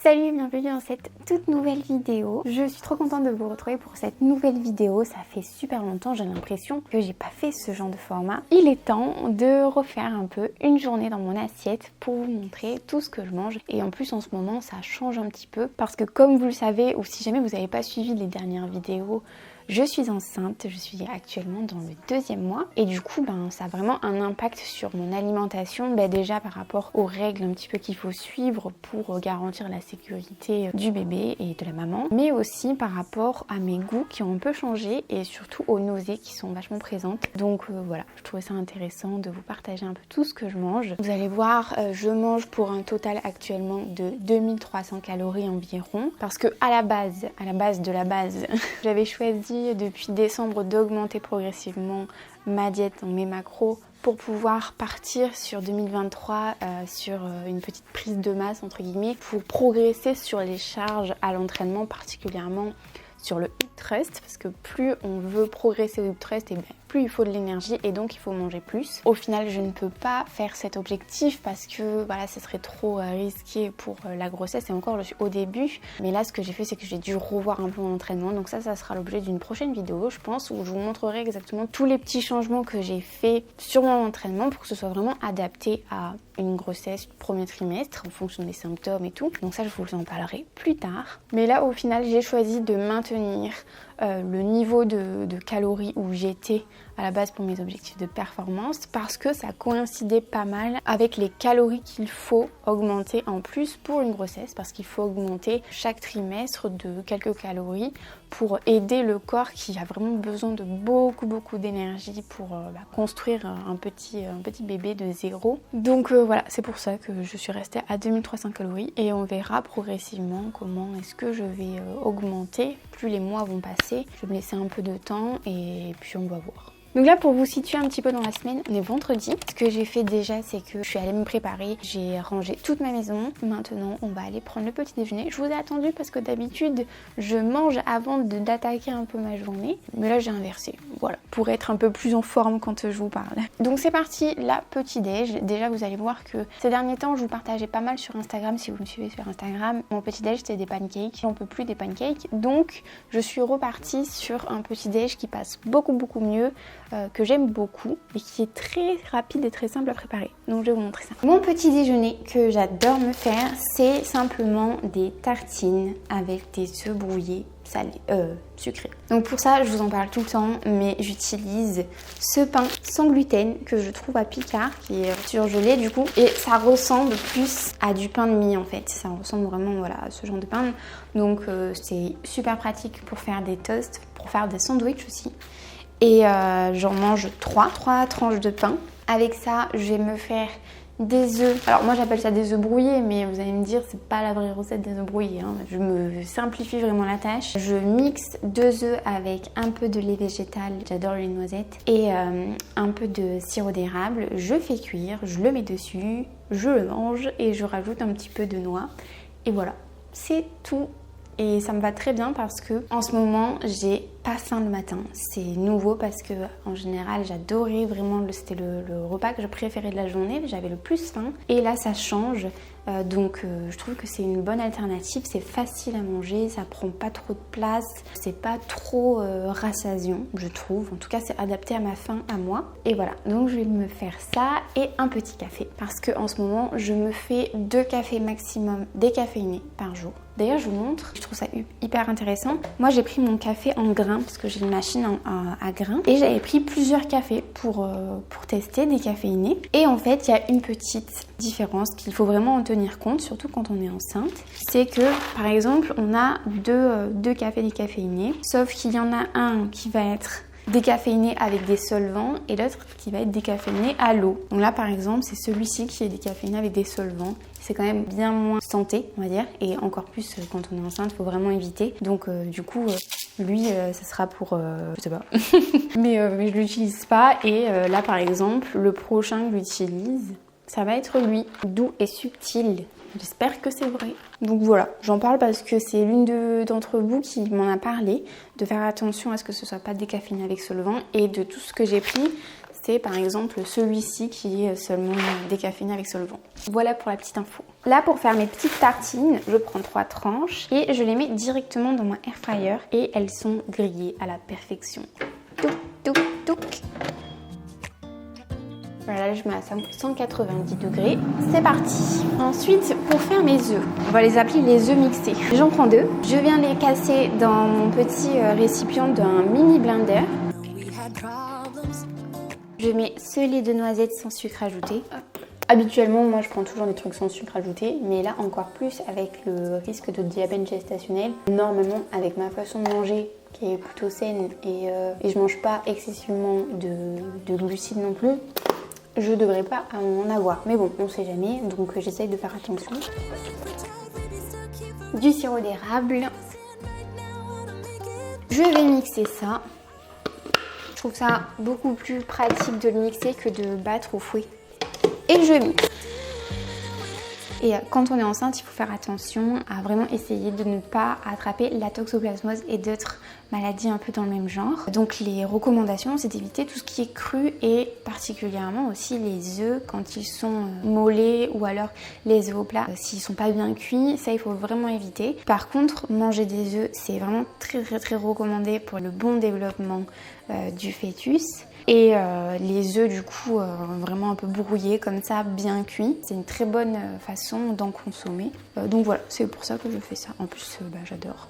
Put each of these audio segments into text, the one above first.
Salut, bienvenue dans cette toute nouvelle vidéo. Je suis trop contente de vous retrouver pour cette nouvelle vidéo. Ça fait super longtemps, j'ai l'impression que j'ai pas fait ce genre de format. Il est temps de refaire un peu une journée dans mon assiette pour vous montrer tout ce que je mange. Et en plus en ce moment ça change un petit peu parce que comme vous le savez, ou si jamais vous n'avez pas suivi les dernières vidéos, je suis enceinte, je suis actuellement dans le 2e mois et du coup ça a vraiment un impact sur mon alimentation, déjà par rapport aux règles un petit peu qu'il faut suivre pour garantir la sécurité du bébé et de la maman, mais aussi par rapport à mes goûts qui ont un peu changé et surtout aux nausées qui sont vachement présentes. Donc voilà, je trouvais ça intéressant de vous partager un peu tout ce que je mange. Vous allez voir, je mange pour un total actuellement de 2300 calories environ parce que à la base de la base, j'avais choisi depuis décembre d'augmenter progressivement ma diète, mes macros, pour pouvoir partir sur 2023 sur une petite prise de masse entre guillemets pour progresser sur les charges à l'entraînement, particulièrement sur le hip thrust, parce que plus on veut progresser au hip thrust, plus il faut de l'énergie et donc il faut manger plus. Au final, je ne peux pas faire cet objectif parce que voilà, ce serait trop risqué pour la grossesse et encore je suis au début. Mais là, ce que j'ai fait, c'est que j'ai dû revoir un peu mon entraînement. Donc ça sera l'objet d'une prochaine vidéo, je pense, où je vous montrerai exactement tous les petits changements que j'ai fait sur mon entraînement pour que ce soit vraiment adapté à une grossesse premier trimestre en fonction des symptômes et tout. Donc ça, je vous en parlerai plus tard. Mais là, au final, j'ai choisi de maintenir le niveau de calories où j'étais à la base pour mes objectifs de performance parce que ça coïncidait pas mal avec les calories qu'il faut augmenter en plus pour une grossesse, parce qu'il faut augmenter chaque trimestre de quelques calories pour aider le corps qui a vraiment besoin de beaucoup d'énergie pour construire un petit bébé de zéro. Donc voilà, c'est pour ça que je suis restée à 2300 calories et on verra progressivement comment est-ce que je vais augmenter. Plus les mois vont passer, je vais me laisser un peu de temps et puis on va voir. Donc là, pour vous situer un petit peu dans la semaine, on est vendredi. Ce que j'ai fait déjà, c'est que je suis allée me préparer. J'ai rangé toute ma maison. Maintenant, on va aller prendre le petit déjeuner. Je vous ai attendu parce que d'habitude, je mange avant d'attaquer un peu ma journée. Mais là, j'ai inversé. Voilà, pour être un peu plus en forme quand je vous parle. Donc c'est parti, la petit déj. Déjà, vous allez voir que ces derniers temps, je vous partageais pas mal sur Instagram. Si vous me suivez sur Instagram, mon petit déj, c'était des pancakes. J'en peux plus des pancakes. Donc, je suis repartie sur un petit déj qui passe beaucoup mieux. Que j'aime beaucoup et qui est très rapide et très simple à préparer. Donc je vais vous montrer ça. Mon petit déjeuner que j'adore me faire, c'est simplement des tartines avec des œufs brouillés sucrés. Donc pour ça, je vous en parle tout le temps, mais j'utilise ce pain sans gluten que je trouve à Picard, qui est surgelé du coup, et ça ressemble plus à du pain de mie en fait. Ça ressemble vraiment à ce genre de pain. Donc c'est super pratique pour faire des toasts, pour faire des sandwichs aussi. Et j'en mange 3 tranches de pain. Avec ça, je vais me faire des œufs. Alors moi j'appelle ça des œufs brouillés, mais vous allez me dire c'est pas la vraie recette des œufs brouillés. Je me simplifie vraiment la tâche. Je mixe 2 œufs avec un peu de lait végétal, j'adore les noisettes, et un peu de sirop d'érable. Je fais cuire, je le mets dessus, je le mange et je rajoute un petit peu de noix. Et voilà, c'est tout. Et ça me va très bien parce que en ce moment j'ai pas faim le matin. C'est nouveau parce que en général j'adorais vraiment, c'était le repas que je préférais de la journée, j'avais le plus faim. Et là ça change, donc je trouve que c'est une bonne alternative, c'est facile à manger, ça prend pas trop de place, c'est pas trop rassasiant je trouve. En tout cas c'est adapté à ma faim, à moi. Et voilà, donc je vais me faire ça et un petit café. Parce que en ce moment je me fais 2 cafés maximum décaféinés par jour. D'ailleurs, je vous montre, je trouve ça hyper intéressant. Moi, j'ai pris mon café en grains parce que j'ai une machine à grains. Et j'avais pris plusieurs cafés pour tester, décaféinés. Et en fait, il y a une petite différence qu'il faut vraiment en tenir compte, surtout quand on est enceinte. C'est que, par exemple, on a deux cafés décaféinés. Sauf qu'il y en a un qui va être décaféiné avec des solvants et l'autre qui va être décaféiné à l'eau. Donc là, par exemple, c'est celui-ci qui est décaféiné avec des solvants. C'est quand même bien moins santé, on va dire, et encore plus quand on est enceinte, il faut vraiment éviter. Donc du coup, lui, ça sera pour, je sais pas, mais je l'utilise pas. Et là, par exemple, le prochain que j'utilise, ça va être lui, doux et subtil. J'espère que c'est vrai. Donc voilà, j'en parle parce que c'est l'une d'entre vous qui m'en a parlé, de faire attention à ce que ce soit pas décaféiné avec solvant, et de tout ce que j'ai pris, tester par exemple celui-ci qui est seulement décaféiné avec solvant. Voilà pour la petite info. Là pour faire mes petites tartines, je prends 3 tranches et je les mets directement dans ma air fryer et elles sont grillées à la perfection. Touc, touc, touc. Voilà, là je mets à 190 degrés. C'est parti. Ensuite, pour faire mes œufs, on va les appeler les œufs mixés. J'en prends 2. Je viens les casser dans mon petit récipient d'un mini blender. Je mets ce lait de noisette sans sucre ajouté. Habituellement, moi je prends toujours des trucs sans sucre ajouté, mais là encore plus avec le risque de diabète gestationnel. Normalement, avec ma façon de manger qui est plutôt saine et je mange pas excessivement de glucides non plus, je devrais pas en avoir. Mais bon, on sait jamais, donc j'essaye de faire attention. Du sirop d'érable. Je vais mixer ça. Je trouve ça beaucoup plus pratique de le mixer que de battre au fouet. Et je mixe. Et quand on est enceinte, il faut faire attention à vraiment essayer de ne pas attraper la toxoplasmose et d'autres maladies un peu dans le même genre. Donc les recommandations, c'est d'éviter tout ce qui est cru et particulièrement aussi les œufs quand ils sont mollets ou alors les œufs au plat s'ils sont pas bien cuits. Ça, il faut vraiment éviter. Par contre, manger des œufs, c'est vraiment très recommandé pour le bon développement du fœtus. Et les œufs du coup vraiment un peu brouillés comme ça, bien cuits. C'est une très bonne façon d'en consommer. Donc voilà, c'est pour ça que je fais ça. En plus, j'adore.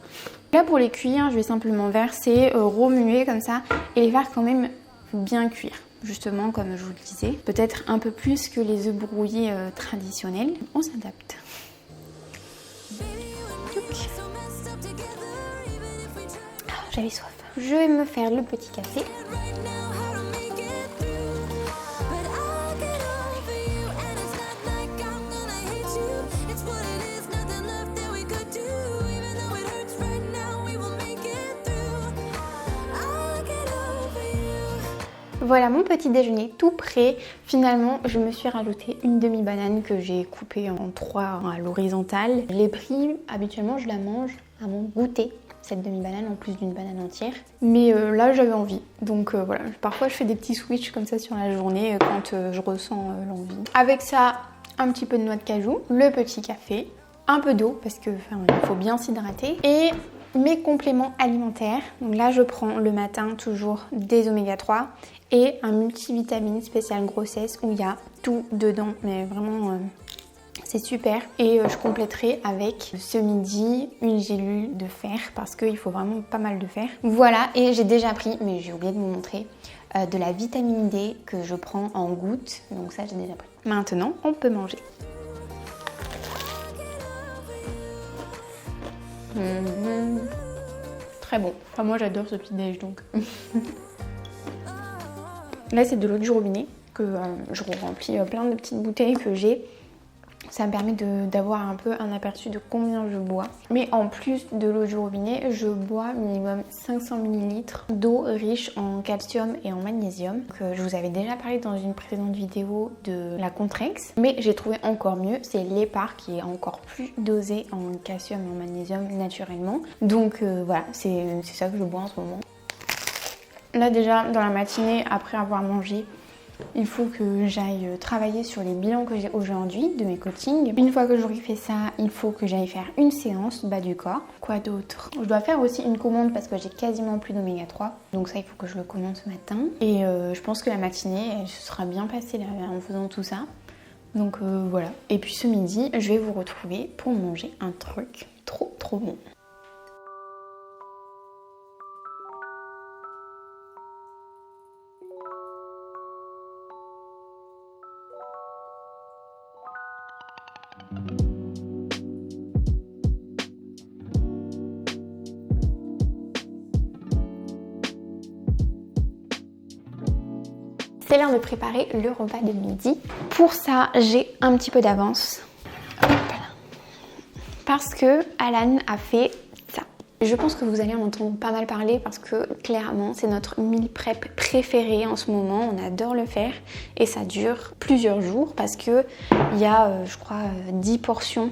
Là pour les cuire, je vais simplement verser, remuer comme ça et les faire quand même bien cuire. Justement comme je vous le disais. Peut-être un peu plus que les œufs brouillés traditionnels. On s'adapte. J'avais soif. Je vais me faire le petit café. Voilà mon petit déjeuner tout prêt. Finalement, je me suis rajouté une demi-banane que j'ai coupée en 3 à l'horizontale. Je l'ai pris, habituellement je la mange à mon goûter, cette demi-banane en plus d'une banane entière. Mais là j'avais envie, donc voilà. Parfois je fais des petits switches comme ça sur la journée quand je ressens l'envie. Avec ça, un petit peu de noix de cajou, le petit café, un peu d'eau parce que il faut bien s'hydrater et mes compléments alimentaires. Donc là je prends le matin toujours des oméga 3 et un multivitamine spécial grossesse où il y a tout dedans, mais vraiment c'est super. Et je compléterai avec ce midi une gélule de fer parce qu'il faut vraiment pas mal de fer. Voilà, et j'ai déjà pris, mais j'ai oublié de vous montrer, de la vitamine D que je prends en gouttes, donc ça j'ai déjà pris. Maintenant on peut manger. Très bon. Enfin, moi j'adore ce petit déj donc. Là c'est de l'eau du robinet que je remplis plein de petites bouteilles que j'ai. Ça me permet d'avoir un peu un aperçu de combien je bois. Mais en plus de l'eau du robinet, je bois minimum 500 ml d'eau riche en calcium et en magnésium. Je vous avais déjà parlé dans une précédente vidéo de la Contrex. Mais j'ai trouvé encore mieux, c'est l'Épar qui est encore plus dosé en calcium et en magnésium naturellement. Donc voilà, c'est ça que je bois en ce moment. Là déjà, dans la matinée, après avoir mangé, il faut que j'aille travailler sur les bilans que j'ai aujourd'hui de mes coachings. Une fois que j'aurai fait ça, il faut que j'aille faire une séance bas du corps. Quoi d'autre? Je dois faire aussi une commande parce que j'ai quasiment plus d'oméga 3. Donc ça, il faut que je le commande ce matin. Et je pense que la matinée, elle se sera bien passée là, en faisant tout ça. Donc voilà. Et puis ce midi, je vais vous retrouver pour manger un truc trop bon. C'est l'heure de préparer le repas de midi. Pour ça, j'ai un petit peu d'avance. Parce que Alan a fait ça. Je pense que vous allez en entendre pas mal parler parce que clairement, c'est notre meal prep préféré en ce moment. On adore le faire et ça dure plusieurs jours parce que il y a, je crois, 10 portions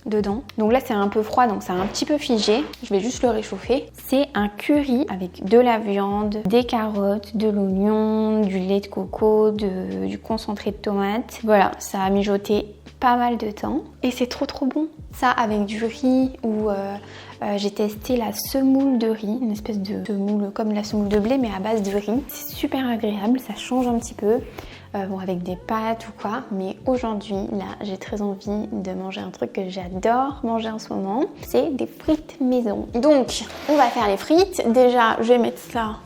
dedans. Donc là c'est un peu froid, donc ça a un petit peu figé. Je vais juste le réchauffer. C'est un curry avec de la viande, des carottes, de l'oignon, du lait de coco, du concentré de tomate. Voilà, ça a mijoté pas mal de temps et c'est trop bon. Ça avec du riz ou j'ai testé la semoule de riz, une espèce de semoule comme la semoule de blé mais à base de riz. C'est super agréable, ça change un petit peu. Bon, avec des pâtes ou quoi, mais aujourd'hui là j'ai très envie de manger un truc que j'adore manger en ce moment, c'est des frites maison. Donc on va faire les frites. Déjà je vais mettre ça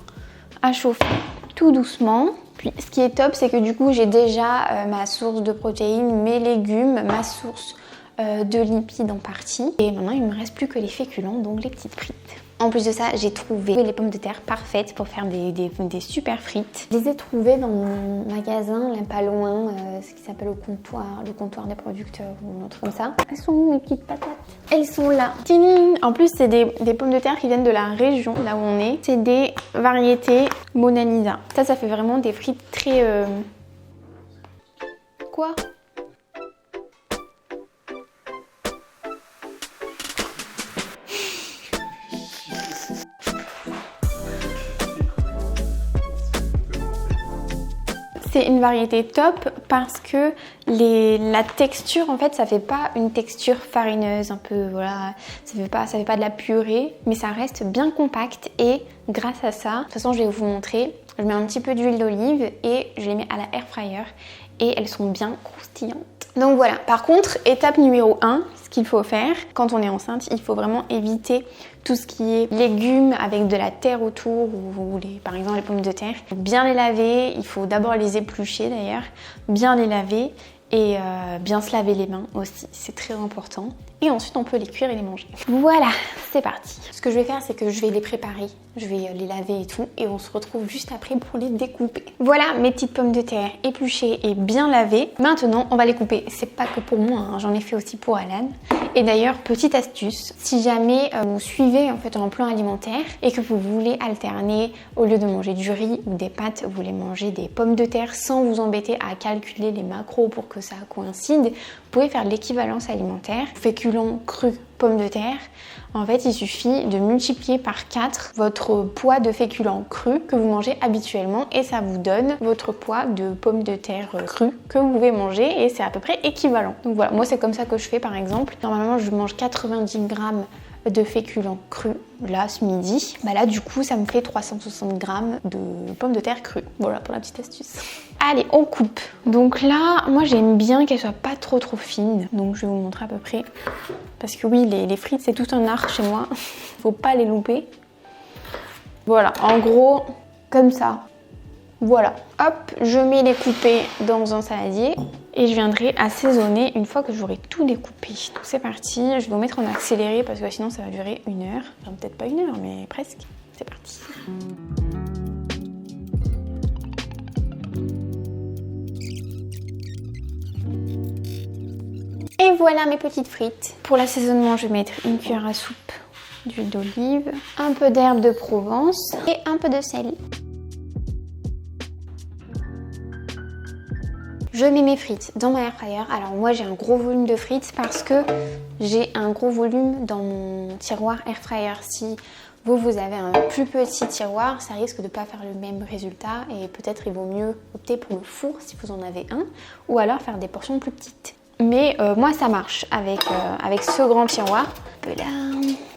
à chauffer tout doucement. Puis ce qui est top, c'est que du coup j'ai déjà ma source de protéines, mes légumes, ma source de lipides en partie. Et maintenant il me reste plus que les féculents, donc les petites frites. En plus de ça, j'ai trouvé les pommes de terre parfaites pour faire des super frites. Je les ai trouvées dans mon magasin, là pas loin, ce qui s'appelle le comptoir des producteurs ou un truc comme ça. Elles sont où mes petites patates? Elles sont là. Tidine. En plus, c'est des pommes de terre qui viennent de la région, là où on est. C'est des variétés Mona Lisa. Ça fait vraiment des frites très... Quoi? C'est une variété top parce que la texture, en fait, ça fait pas une texture farineuse, un peu, voilà, ça fait pas de la purée, mais ça reste bien compact et grâce à ça, de toute façon, je vais vous montrer, je mets un petit peu d'huile d'olive et je les mets à la air fryer et elles sont bien croustillantes. Donc voilà, par contre, étape numéro 1, ce qu'il faut faire quand on est enceinte, il faut vraiment éviter tout ce qui est légumes avec de la terre autour ou par exemple les pommes de terre. Bien les laver, il faut d'abord les éplucher d'ailleurs, bien les laver et bien se laver les mains aussi, c'est très important. Et ensuite on peut les cuire et les manger. Voilà, c'est parti. Ce que je vais faire, c'est que je vais les préparer, je vais les laver et tout, et on se retrouve juste après pour les découper. Voilà mes petites pommes de terre épluchées et bien lavées. Maintenant on va les couper. C'est pas que pour moi, hein, j'en ai fait aussi pour Alan. Et d'ailleurs, petite astuce, si jamais vous suivez en fait un plan alimentaire et que vous voulez alterner, au lieu de manger du riz ou des pâtes, vous voulez manger des pommes de terre sans vous embêter à calculer les macros pour que ça coïncide, vous pouvez faire l'équivalence alimentaire. Féculents crus, pommes de terre. En fait, il suffit de multiplier par 4 votre poids de féculents crus que vous mangez habituellement et ça vous donne votre poids de pommes de terre crues que vous pouvez manger et c'est à peu près équivalent. Donc voilà, moi c'est comme ça que je fais par exemple. Normalement, je mange 90 grammes de féculents crus là ce midi. Bah là du coup ça me fait 360 grammes de pommes de terre crues. Voilà pour la petite astuce. Allez, on coupe. Donc là, moi j'aime bien qu'elles soient pas trop fines. Donc je vais vous montrer à peu près. Parce que oui, les frites c'est tout un art chez moi. Faut pas les louper. Voilà, en gros, comme ça. Voilà. Hop, je mets les coupés dans un saladier. Et je viendrai assaisonner une fois que j'aurai tout découpé. Donc c'est parti, je vais vous mettre en accéléré parce que sinon ça va durer 1 heure. Enfin peut-être pas 1 heure, mais presque. C'est parti. Et voilà mes petites frites. Pour l'assaisonnement, je vais mettre une cuillère à soupe d'huile d'olive, un peu d'herbe de Provence et un peu de sel. Je mets mes frites dans ma air fryer. Alors moi j'ai un gros volume de frites parce que j'ai un gros volume dans mon tiroir air fryer. Si vous avez un plus petit tiroir, ça risque de ne pas faire le même résultat et peut-être il vaut mieux opter pour le four si vous en avez un ou alors faire des portions plus petites. Mais moi ça marche avec ce grand tiroir. Là,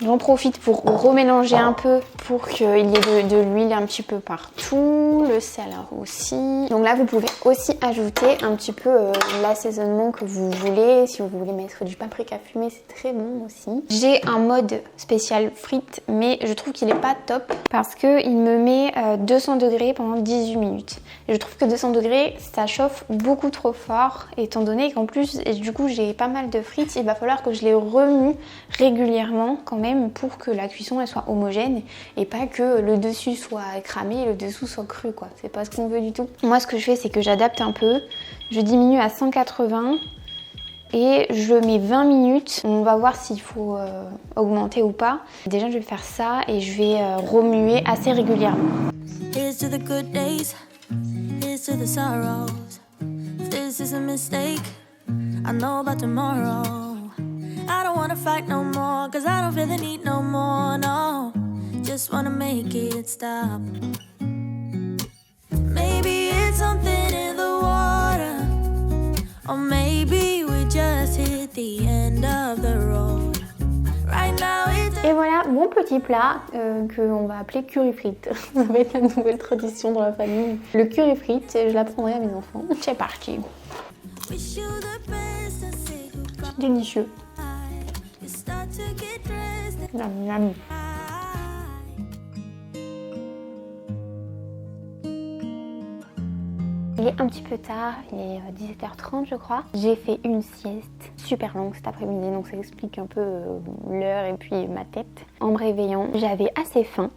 j'en profite pour remélanger un peu pour qu'il y ait de l'huile un petit peu partout, le sel aussi. Donc là vous pouvez aussi ajouter un petit peu l'assaisonnement que vous voulez. Si vous voulez mettre du paprika fumé, c'est très bon aussi. J'ai un mode spécial frites, mais je trouve qu'il est pas top parce qu'il me met 200 degrés pendant 18 minutes. Et je trouve que 200 degrés ça chauffe beaucoup trop fort étant donné qu'en plus du coup j'ai pas mal de frites, il va falloir que je les remue régulièrement quand même pour que la cuisson elle soit homogène et pas que le dessus soit cramé et le dessous soit cru quoi. C'est pas ce qu'on veut du tout. Moi ce que je fais c'est que j'adapte un peu, je diminue à 180 et je mets 20 minutes. On va voir s'il faut augmenter ou pas. Déjà je vais faire ça et je vais remuer assez régulièrement. Here's to the good days, here's to the sorrows. If this is a mistake, I know about tomorrow. I don't wanna fight no more, cause I don't feel the need no more, no. Just wanna make it stop. Maybe it's something in the water, or maybe we just hit the end of the road. Right now it's... Et voilà mon petit plat qu'on va appeler curry frites. Ça va être la nouvelle tradition dans la famille. Le curry frites, je l'apprendrai à mes enfants. C'est parti. Wish you the best and say goodbye. C'est délicieux. You start to get dressed and Miam, miam. Il est un petit peu tard, il est 17h30 je crois. J'ai fait une sieste super longue cet après-midi, donc ça explique un peu l'heure et puis ma tête. En me réveillant, j'avais assez faim,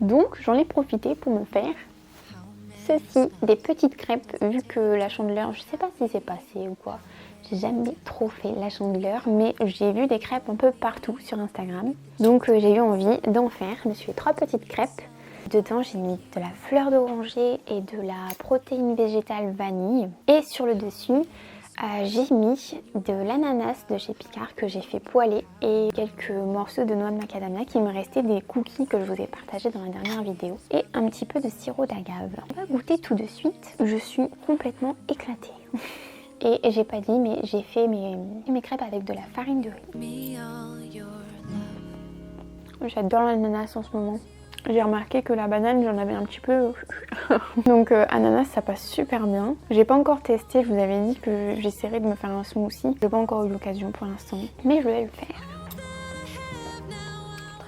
donc j'en ai profité pour me faire ceci, des petites crêpes, vu que la Chandeleur, je sais pas si c'est passé ou quoi. J'ai jamais trop fait la Chandeleur, mais j'ai vu des crêpes un peu partout sur Instagram. Donc j'ai eu envie d'en faire. Je me suis fait 3 petites crêpes. Dedans, j'ai mis de la fleur d'oranger et de la protéine végétale vanille. Et sur le dessus, j'ai mis de l'ananas de chez Picard que j'ai fait poêler et quelques morceaux de noix de macadamia qui me restaient des cookies que je vous ai partagés dans la dernière vidéo. Et un petit peu de sirop d'agave. On va goûter tout de suite. Je suis complètement éclatée. Et j'ai pas dit, mais j'ai fait mes crêpes avec de la farine de riz. J'adore l'ananas en ce moment. J'ai remarqué que la banane, j'en avais un petit peu. Donc ananas, ça passe super bien. J'ai pas encore testé, je vous avais dit que j'essaierais de me faire un smoothie. J'ai pas encore eu l'occasion pour l'instant, mais je vais le faire.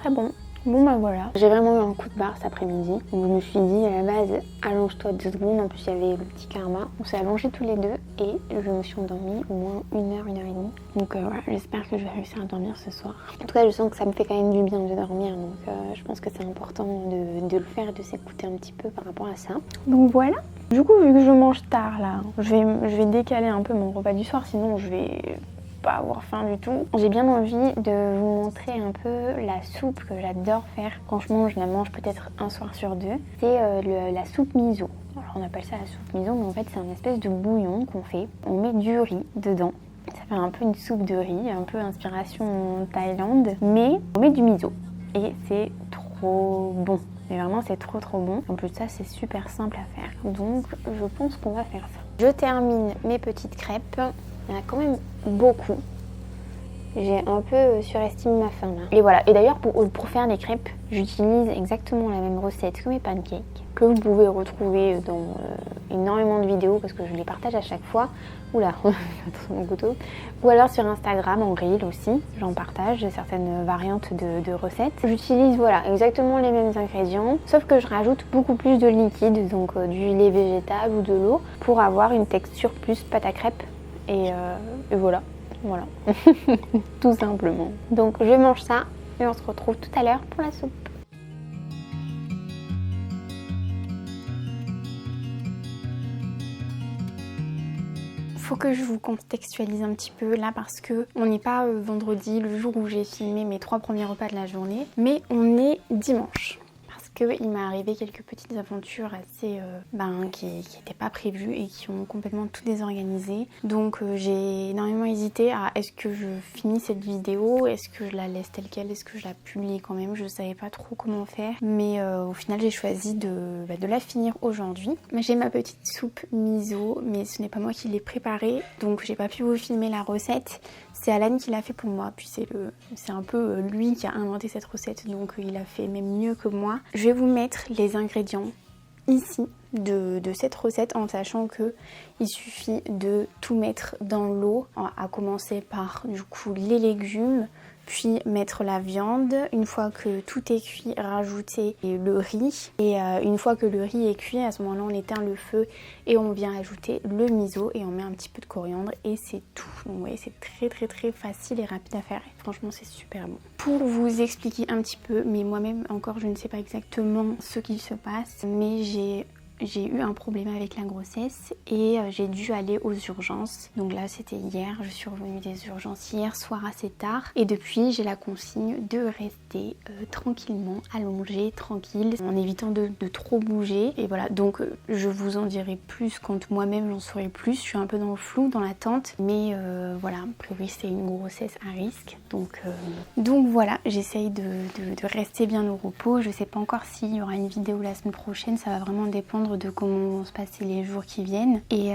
Très bon. Bon bah voilà, j'ai vraiment eu un coup de barre cet après-midi. Donc je me suis dit à la base, allonge-toi 2 secondes. En plus il y avait le petit karma. On s'est allongés tous les deux et je me suis endormie au moins 1 heure, 1 heure et demie. Donc voilà, j'espère que je vais réussir à dormir ce soir. En tout cas je sens que ça me fait quand même du bien de dormir. Donc je pense que c'est important de le faire, de s'écouter un petit peu par rapport à ça. Donc voilà. Du coup vu que je mange tard là, je vais décaler un peu mon repas du soir, sinon je vais pas avoir faim du tout. J'ai bien envie de vous montrer un peu la soupe que j'adore faire. Quand je la mange peut-être un soir sur 2. C'est la soupe miso. Alors on appelle ça la soupe miso, mais en fait c'est un espèce de bouillon qu'on fait. On met du riz dedans. Ça fait un peu une soupe de riz, un peu inspiration Thaïlande, mais on met du miso. Et c'est trop bon. Mais vraiment c'est trop bon. En plus de ça c'est super simple à faire. Donc je pense qu'on va faire ça. Je termine mes petites crêpes. Il y en a quand même beaucoup. J'ai un peu surestimé ma faim là. Et voilà. Et d'ailleurs pour faire les crêpes, j'utilise exactement la même recette que mes pancakes, que vous pouvez retrouver dans énormément de vidéos parce que je les partage à chaque fois. Oula, attention mon couteau. Ou alors sur Instagram en reel aussi, j'en partage certaines variantes de recettes. J'utilise voilà exactement les mêmes ingrédients, sauf que je rajoute beaucoup plus de liquide, donc du lait végétal ou de l'eau, pour avoir une texture plus pâte à crêpes. Et voilà. Tout simplement. Donc je mange ça et on se retrouve tout à l'heure pour la soupe. Faut que je vous contextualise un petit peu là parce que on n'est pas vendredi, le jour où j'ai filmé mes 3 premiers repas de la journée, mais on est dimanche. Il m'est arrivé quelques petites aventures assez qui n'étaient pas prévues et qui ont complètement tout désorganisé. Donc j'ai énormément hésité à est-ce que je finis cette vidéo, est-ce que je la laisse telle quelle, est-ce que je la publie quand même. Je savais pas trop comment faire, mais au final j'ai choisi de la finir aujourd'hui. J'ai ma petite soupe miso, mais ce n'est pas moi qui l'ai préparée, donc j'ai pas pu vous filmer la recette. C'est Alan qui l'a fait pour moi, puis c'est un peu lui qui a inventé cette recette, donc il a fait même mieux que moi. Je vais vous mettre les ingrédients ici de cette recette en sachant que il suffit de tout mettre dans l'eau, à commencer par du coup les légumes, puis mettre la viande. Une fois que tout est cuit, rajouter le riz. Et une fois que le riz est cuit, à ce moment-là, on éteint le feu et on vient ajouter le miso et on met un petit peu de coriandre et c'est tout. Donc vous voyez, c'est très facile et rapide à faire. Et franchement, c'est super bon. Pour vous expliquer un petit peu, mais moi-même encore, je ne sais pas exactement ce qu'il se passe, mais j'ai j'ai eu un problème avec la grossesse et j'ai dû aller aux urgences. Donc là c'était hier, je suis revenue des urgences hier soir assez tard et depuis j'ai la consigne de rester tranquillement allongée, tranquille, en évitant de trop bouger. Et voilà, donc je vous en dirai plus quand moi-même j'en saurai plus. Je suis un peu dans le flou, dans l'attente, mais voilà, a priori c'est une grossesse à risque. Donc voilà, j'essaye de rester bien au repos. Je sais pas encore s'il y aura une vidéo la semaine prochaine, ça va vraiment dépendre de comment vont se passer les jours qui viennent. Et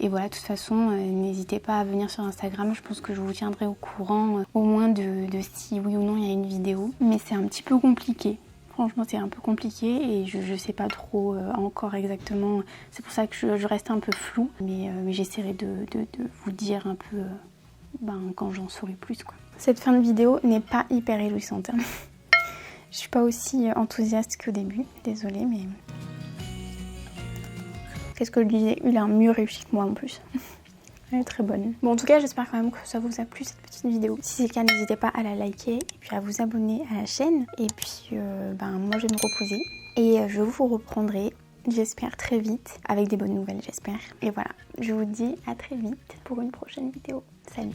voilà, de toute façon, n'hésitez pas à venir sur Instagram, je pense que je vous tiendrai au courant au moins de si oui ou non il y a une vidéo. Mais c'est un petit peu compliqué. Franchement, c'est un peu compliqué et je sais pas trop encore exactement. C'est pour ça que je reste un peu floue. Mais j'essaierai de vous dire un peu quand j'en saurai plus, quoi. Cette fin de vidéo n'est pas hyper réjouissante. Hein. Je suis pas aussi enthousiaste qu'au début. Désolée, mais... Qu'est-ce que je disais? Il a mieux réussi que moi en plus. Elle est très bonne. Bon, en tout cas, j'espère quand même que ça vous a plu cette petite vidéo. Si c'est le cas, n'hésitez pas à la liker et puis à vous abonner à la chaîne. Et puis, moi, je vais me reposer et je vous reprendrai, j'espère, très vite avec des bonnes nouvelles, j'espère. Et voilà, je vous dis à très vite pour une prochaine vidéo. Salut!